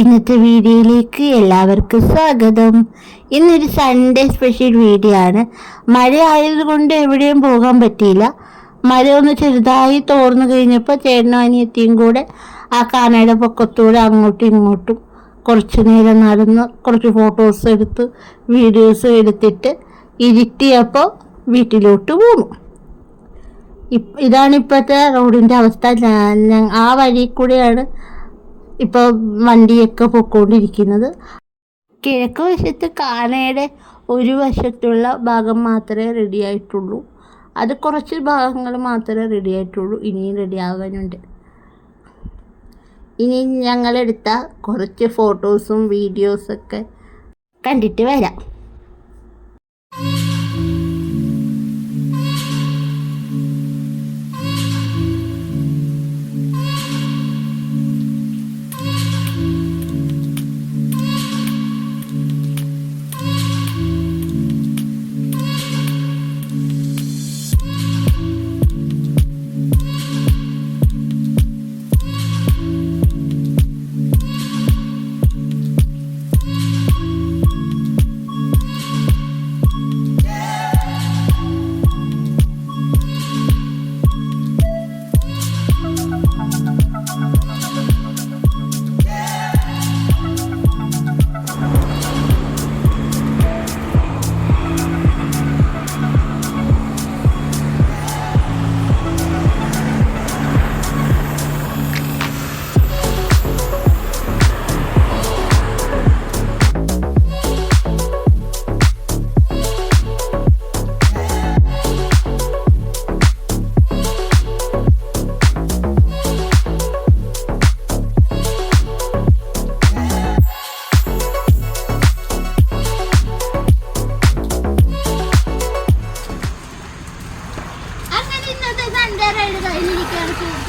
ഇന്നത്തെ വീഡിയോയിലേക്ക് എല്ലാവർക്കും സ്വാഗതം. ഇന്നൊരു സൺഡേ സ്പെഷ്യൽ വീഡിയോ ആണ്. മഴ ആയതുകൊണ്ട് എവിടെയും പോകാൻ പറ്റിയില്ല. മഴ ഒന്ന് ചെറുതായി തോർന്നു കഴിഞ്ഞപ്പോൾ ചേട്ടനും അനിയത്തിയും കൂടെ ആ കാനയുടെ പൊക്കത്തൂടെ അങ്ങോട്ടും ഇങ്ങോട്ടും കുറച്ച് നേരം നടന്ന് കുറച്ച് ഫോട്ടോസ് എടുത്ത് വീഡിയോസ് എടുത്തിട്ട് ഇരുട്ടിയപ്പോൾ വീട്ടിലോട്ട് പോന്നു. ഇതാണ് ഇപ്പോഴത്തെ റോഡിൻ്റെ അവസ്ഥ. ആ വഴി കൂടെയാണ് ഇപ്പോൾ വണ്ടിയൊക്കെ പൊയ്ക്കൊണ്ടിരിക്കുന്നത്. കിഴക്ക് വശത്ത് കാനയുടെ ഒരു വശത്തുള്ള ഭാഗം മാത്രമേ റെഡി ആയിട്ടുള്ളൂ. അത് കുറച്ച് ഭാഗങ്ങൾ മാത്രമേ റെഡി ആയിട്ടുള്ളൂ. ഇനിയും റെഡി ആകാനുണ്ട്. ഇനി ഞങ്ങളെടുത്ത കുറച്ച് ഫോട്ടോസും വീഡിയോസൊക്കെ കണ്ടിട്ട് വരാം. സൺഡേ റൈഡ് കഴിഞ്ഞിരിക്കുകയാണ്.